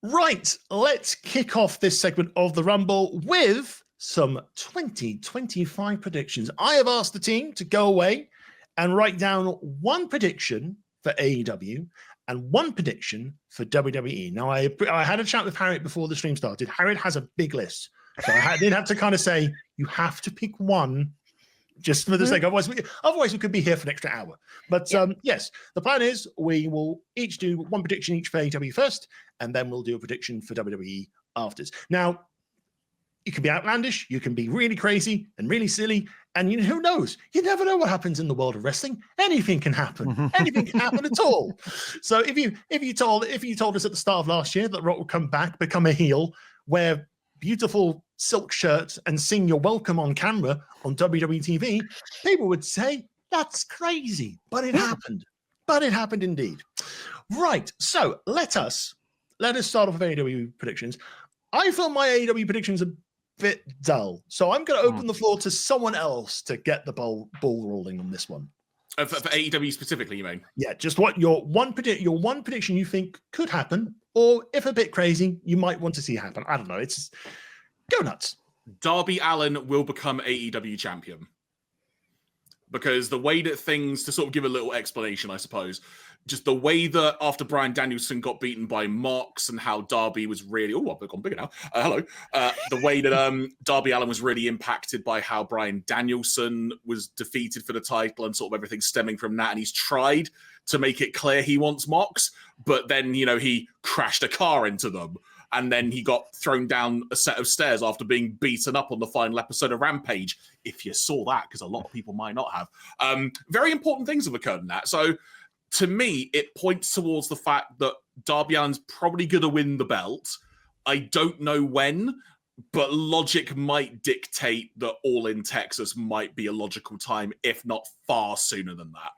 Right, let's kick off this segment of the Rumble with some 2025 predictions. I have asked the team to go away and write down one prediction for AEW and one prediction for WWE. Now, I had a chat with Harriet before the stream started. Harriet has a big list. So I did have to kind of say, you have to pick one just for the sake. Otherwise we could be here for an extra hour. But yes, the plan is we will each do one prediction each for AEW first, and then we'll do a prediction for WWE afters. Now, you can be outlandish, you can be really crazy and really silly, and who knows? You never know what happens in the world of wrestling. Anything can happen. Anything can happen at all. So if you told us at the start of last year that Rock would come back, become a heel, wear beautiful silk shirts and sing "You're Welcome" on camera on WWE TV, people would say that's crazy, but it happened. But it happened indeed. Right. So let us start off with AEW predictions. I feel my AEW predictions a bit dull, so I'm going to open the floor to someone else to get the ball rolling on this one. For AEW specifically, you mean? Yeah, just what your one prediction you think could happen, or if a bit crazy, you might want to see happen. I don't know. It's go nuts. Darby Allin will become AEW champion. Because the way that things, to sort of give a little explanation, I suppose, just the way that after Bryan Danielson got beaten by Mox and how Darby was really, I've gone bigger now. Hello. The way that Darby Allin was really impacted by how Bryan Danielson was defeated for the title and sort of everything stemming from that. And he's tried to make it clear he wants Mox, but then, he crashed a car into them. And then he got thrown down a set of stairs after being beaten up on the final episode of Rampage. If you saw that, because a lot of people might not have. Very important things have occurred in that. So to me, it points towards the fact that Darby Allin's probably going to win the belt. I don't know when, but logic might dictate that All in Texas might be a logical time, if not far sooner than that.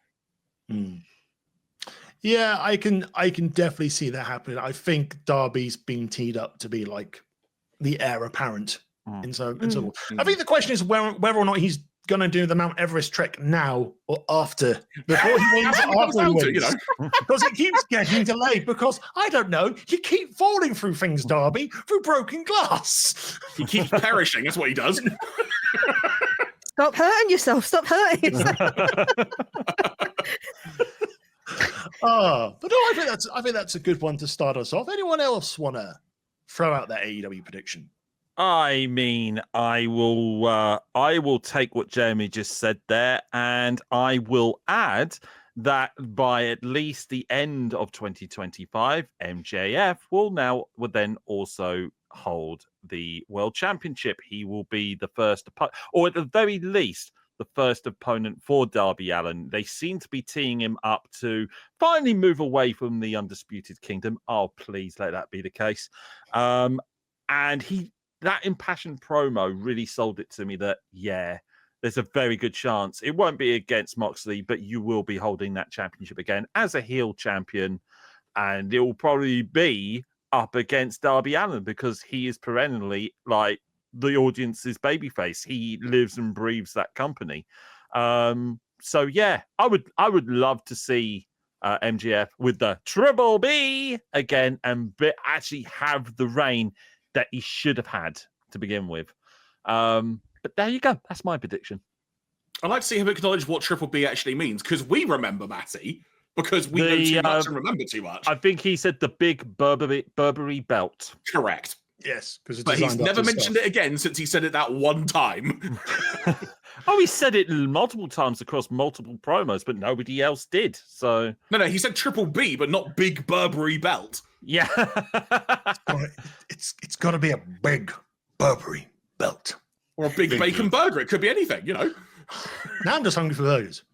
Yeah, I can definitely see that happening. I think Darby's been teed up to be like the heir apparent. I think the question is whether or not he's going to do the Mount Everest trek now or after, before he wins, after he wins. Because it keeps getting delayed because, I don't know, you keep falling through things, Darby, through broken glass. He keeps perishing, that's what he does. Stop hurting yourself. Stop hurting yourself. But no, I think that's a good one to start us off. Anyone else want to throw out their AEW prediction? I mean, I will take what Jeremy just said there, and I will add that by at least the end of 2025, MJF will then also hold the World Championship. He will be the first opponent, or at the very least, the first opponent for Darby Allin. They seem to be teeing him up to finally move away from the Undisputed Kingdom. Oh, please let that be the case. And that impassioned promo really sold it to me that, there's a very good chance. It won't be against Moxley, but you will be holding that championship again as a heel champion. And it will probably be up against Darby Allin because he is perennially like the audience's babyface. He lives and breathes that company. So yeah, I would love to see MJF with the Triple B again and actually have the reign that he should have had to begin with. But there you go. That's my prediction. I'd like to see him acknowledge what Triple B actually means, because we remember, Matty, because we know too much and remember too much. I think he said the big Burberry belt. Correct. Yes, but he's never mentioned it again since he said it that one time. He said it multiple times across multiple promos, but nobody else did. So no, he said Triple B, but not big Burberry belt. Yeah, it's got to be a big Burberry belt or a big bacon burger. It could be anything, Now I'm just hungry for burgers.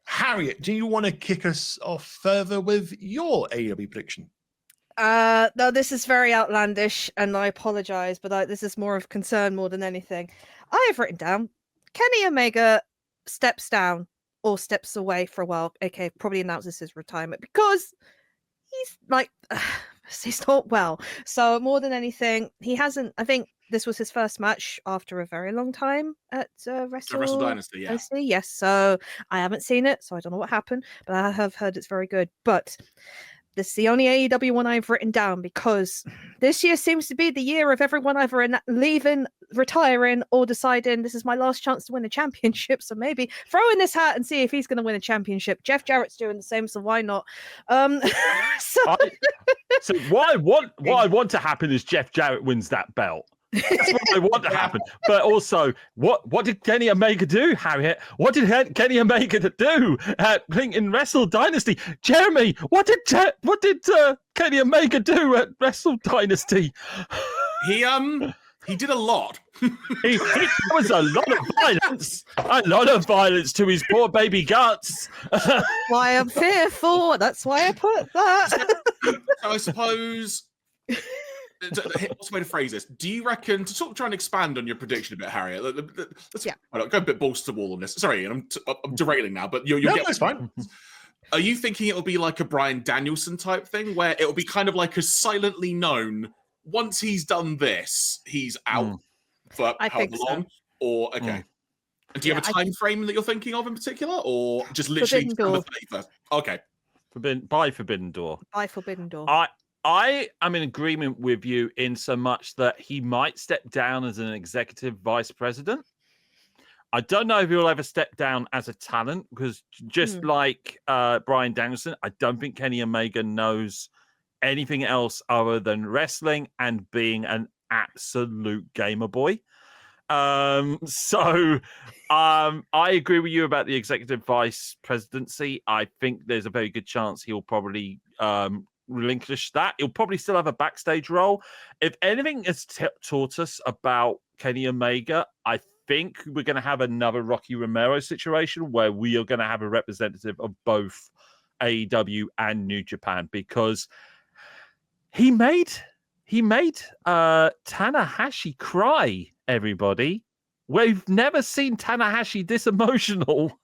Harriet, do you want to kick us off further with your AEW prediction? No, this is very outlandish, and I apologize, but this is more of concern more than anything. I have written down Kenny Omega steps down or steps away for a while, aka probably announces his retirement because he's he's not well. So more than anything, he hasn't. I think this was his first match after a very long time at Wrestle Dynasty, yeah. Dynasty, yes. So I haven't seen it, so I don't know what happened, but I have heard it's very good. But this is the only AEW one I've written down because this year seems to be the year of everyone either leaving, retiring, or deciding this is my last chance to win a championship. So maybe throw in this hat and see if he's going to win a championship. Jeff Jarrett's doing the same, so why not? So what I want to happen is Jeff Jarrett wins that belt. That's what I want to happen. But also, what did Kenny Omega do, Harriet? What did Kenny Omega do at in Wrestle Dynasty? Jeremy, what did Kenny Omega do at Wrestle Dynasty? He did a lot. There was a lot of violence to his poor baby guts. Why I'm fearful. That's why I put that. So I suppose. What's the way to phrase this? Do you reckon, to sort of try and expand on your prediction a bit, Harriet? Let's go a bit balls to the wall on this. Sorry, I'm derailing now, but you'll get. That's fine. Are you thinking it'll be like a Bryan Danielson type thing, where it'll be kind of like a silently known? Once he's done this, he's out for how long? So. Or okay. Do you have a time frame that you're thinking of in particular, or just literally December 31st? Okay. Forbidden Door. By Forbidden Door. I am in agreement with you in so much that he might step down as an executive vice president. I don't know if he'll ever step down as a talent because just like Bryan Danielson, I don't think Kenny Omega knows anything else other than wrestling and being an absolute gamer boy. So I agree with you about the executive vice presidency. I think there's a very good chance he'll probably relinquish that. He'll probably still have a backstage role. If anything has taught us about Kenny Omega, I think we're going to have another Rocky Romero situation where we are going to have a representative of both AEW and New Japan, because he made Tanahashi cry, everybody. We've never seen Tanahashi this emotional.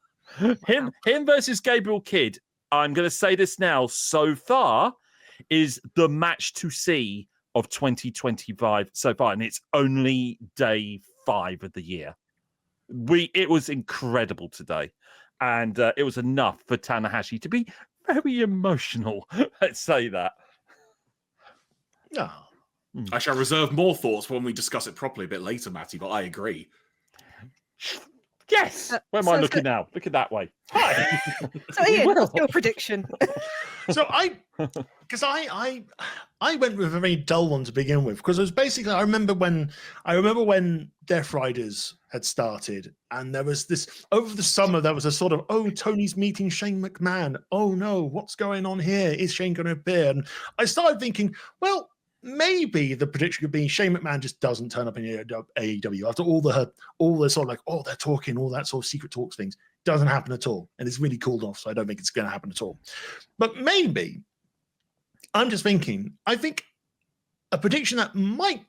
Him versus Gabriel Kidd, I'm going to say this now, so far is the match to see of 2025 so far, and it's only day 5 of the year. It was incredible today, and it was enough for Tanahashi to be very emotional. Let's say that. No. I shall reserve more thoughts when we discuss it properly a bit later, Matty, but I agree. Yes. Where am I looking now? Look at that way. Hi. So Ian, what's your prediction? So I went with a very dull one to begin with, because it was basically I remember when Death Riders had started, and there was this over the summer there was a sort of, oh, Tony's meeting Shane McMahon. Oh no, what's going on here? Is Shane going to appear? And I started thinking, well, maybe the prediction could be Shane McMahon just doesn't turn up in AEW after all the sort of like, oh, they're talking, all that sort of secret talks things. Doesn't happen at all. And it's really cooled off, so I don't think it's going to happen at all. But maybe, I'm just thinking, I think a prediction that might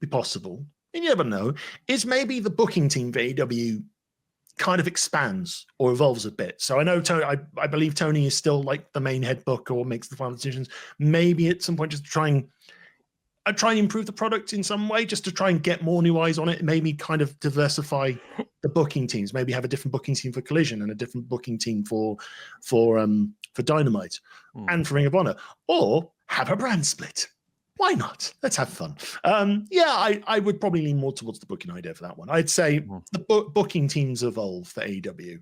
be possible, and you never know, is maybe the booking team for AEW kind of expands or evolves a bit. So I know Tony, I believe Tony is still like the main head booker or makes the final decisions. Maybe at some point just try and improve the product in some way, just to try and get more new eyes on it. Maybe kind of diversify the booking teams. Maybe have a different booking team for Collision and a different booking team for Dynamite and for Ring of Honor, or have a brand split. Why not? Let's have fun. I would probably lean more towards the booking idea for that one. I'd say the booking teams evolve for AEW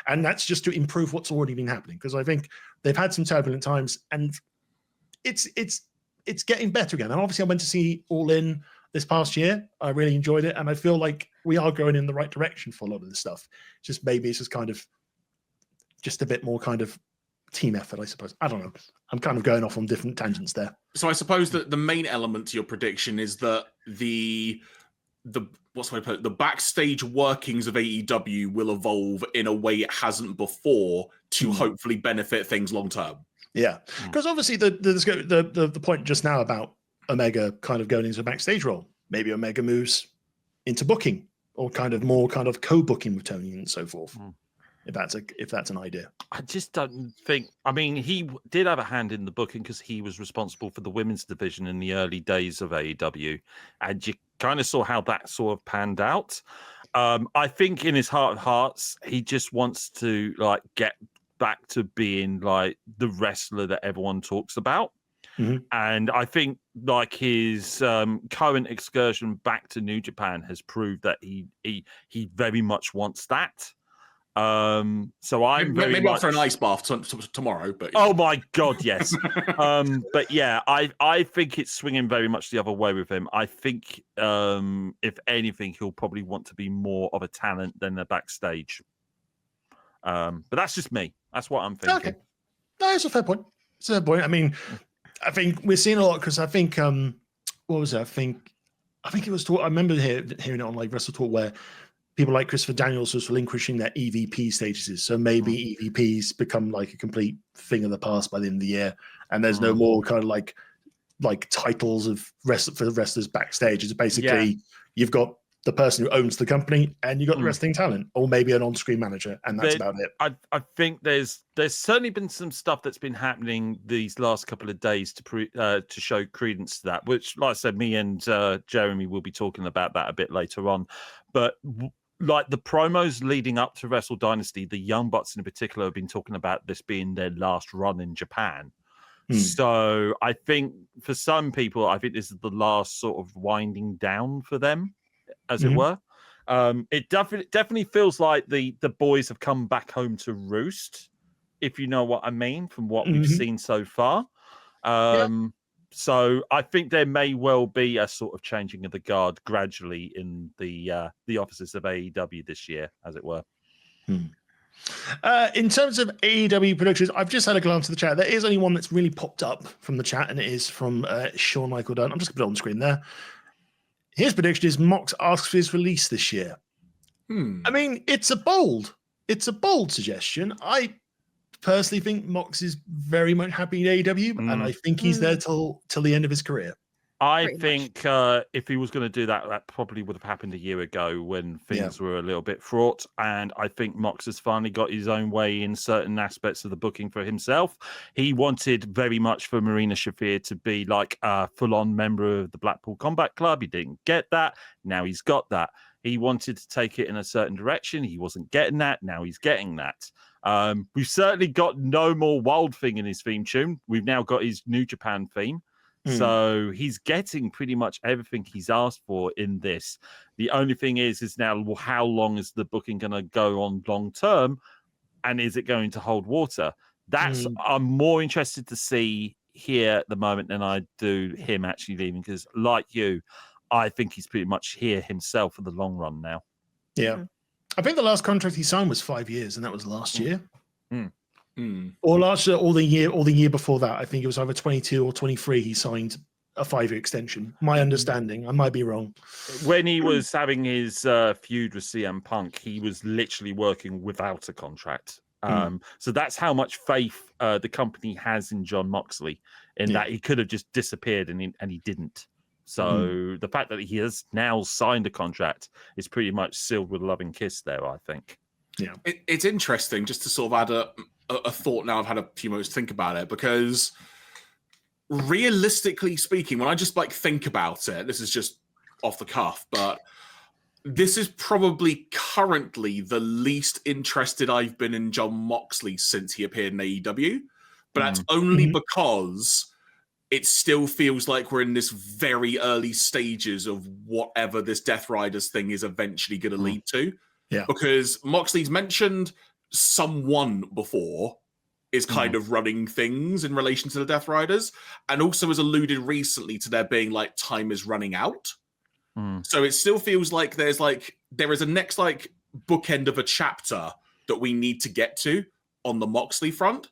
and that's just to improve what's already been happening, because I think they've had some turbulent times and it's getting better again. And obviously I went to see All In this past year. I really enjoyed it, and I feel like we are going in the right direction for a lot of this stuff. Just maybe it's just kind of just a bit more kind of team effort, I suppose. I don't know. I'm kind of going off on different tangents there. So I suppose that the main element to your prediction is that the what's my put? The backstage workings of AEW will evolve in a way it hasn't before to hopefully benefit things long term. Yeah, because obviously the point just now about Omega kind of going into a backstage role, maybe Omega moves into booking or kind of more kind of co-booking with Tony and so forth. if that's an idea. I just don't think. I mean, he did have a hand in the booking because he was responsible for the women's division in the early days of AEW, and you kind of saw how that sort of panned out. I think in his heart of hearts, he just wants to like get back to being like the wrestler that everyone talks about. Mhm. And I think like his current excursion back to New Japan has proved that he very much wants that. So I'm very maybe much... after an ice bath tomorrow. But oh my god, yes. But yeah, I think it's swinging very much the other way with him. I think if anything, he'll probably want to be more of a talent than a backstage. But that's just me. That's what I'm thinking. Okay, no, it's a fair point. It's a fair point. I mean, I think we're seeing a lot because I think what was it? I think it was. I remember hearing it on like Wrestle Talk where people like Christopher Daniels was relinquishing their EVP statuses. So maybe EVPs become like a complete thing of the past by the end of the year, and there's no more kind of like titles of for the wrestlers backstage. It's basically you've got the person who owns the company and you've got the wrestling talent, or maybe an on-screen manager, and that's about it. I think there's certainly been some stuff that's been happening these last couple of days to show credence to that, which, like I said, me and Jeremy will be talking about that a bit later on. But like the promos leading up to Wrestle Dynasty, the Young Bucks in particular have been talking about this being their last run in Japan. So I think for some people, I think this is the last sort of winding down for them, as it were. It definitely feels like the boys have come back home to roost, if you know what I mean, from what we've seen so far. So I think there may well be a sort of changing of the guard gradually in the offices of AEW this year, as it were. In terms of AEW predictions, I've just had a glance at the chat. There is only one that's really popped up from the chat, and it is from Sean Michael Dunn. I'm just going to put it on the screen there. His prediction is Mox asks for his release this year. I mean, it's a bold suggestion. I personally think Mox is very much happy in AEW, and I think he's there till the end of his career. I think if he was going to do that, that probably would have happened a year ago when things were a little bit fraught. And I think Mox has finally got his own way in certain aspects of the booking for himself. He wanted very much for Marina Shafir to be like a full-on member of the Blackpool Combat Club. He didn't get that. Now he's got that. He wanted to take it in a certain direction. He wasn't getting that. Now he's getting that. We've certainly got no more Wild Thing in his theme tune. We've now got his New Japan theme. So he's getting pretty much everything he's asked for in this. The only thing is now how long is the booking going to go on long term, and is it going to hold water? That's I'm more interested to see here at the moment than I do him actually leaving, because like you, I think he's pretty much here himself for the long run now. Yeah, I think the last contract he signed was 5 years, and that was last year. Or last year, or the year before that. I think it was either 22 or 23. He signed a 5-year extension. My understanding, I might be wrong. When he was having his feud with CM Punk, he was literally working without a contract. So that's how much faith the company has in Jon Moxley, in that he could have just disappeared and he didn't. So the fact that he has now signed a contract is pretty much sealed with a loving kiss there, I think. Yeah, it's interesting just to sort of add a thought now. I've had a few moments to think about it, because realistically speaking, when I just like think about it, this is just off the cuff, but this is probably currently the least interested I've been in Jon Moxley since he appeared in AEW. But that's only because it still feels like we're in this very early stages of whatever this Death Riders thing is eventually going to lead to. Yeah, because Moxley's mentioned someone before is kind of running things in relation to the Death Riders, and also has alluded recently to there being like time is running out. So it still feels like there is a next like bookend of a chapter that we need to get to on the Moxley front.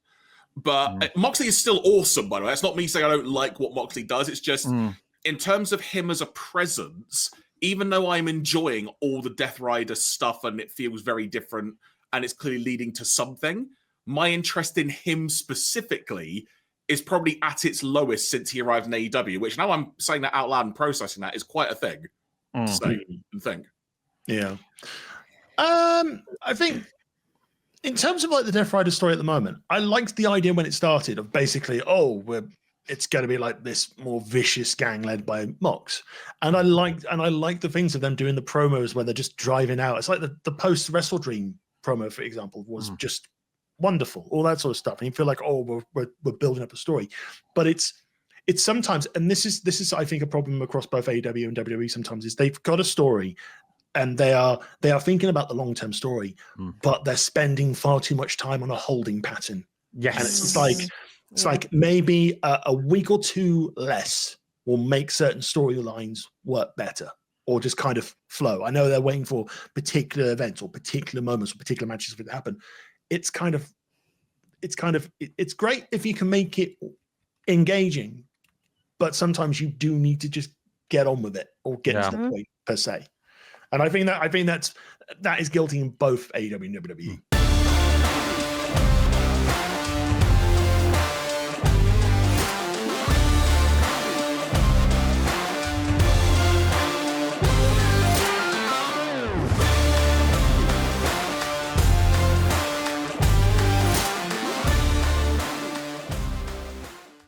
But Moxley is still awesome, by the way. That's not me saying I don't like what Moxley does. It's just in terms of him as a presence, even though I'm enjoying all the Death Rider stuff and it feels very different and it's clearly leading to something, my interest in him specifically is probably at its lowest since he arrived in AEW, which now I'm saying that out loud and processing that is quite a thing to say and think. Yeah. I think in terms of like the Death Rider story at the moment, I liked the idea when it started of basically, it's going to be like this more vicious gang led by Mox, and I liked the things of them doing the promos where they're just driving out. It's like the post Wrestle Dream promo, for example, was just wonderful. All that sort of stuff, and you feel like, we're building up a story, but it's sometimes, and this is I think a problem across both AEW and WWE sometimes, is they've got a story and they are thinking about the long-term story, but they're spending far too much time on a holding pattern. Yes. And it's like maybe a week or two less will make certain storylines work better or just kind of flow. I know they're waiting for particular events or particular moments or particular matches for it to happen. It's great if you can make it engaging, but sometimes you do need to just get on with it or get to the point per se. And I think that is guilty in both AEW and WWE.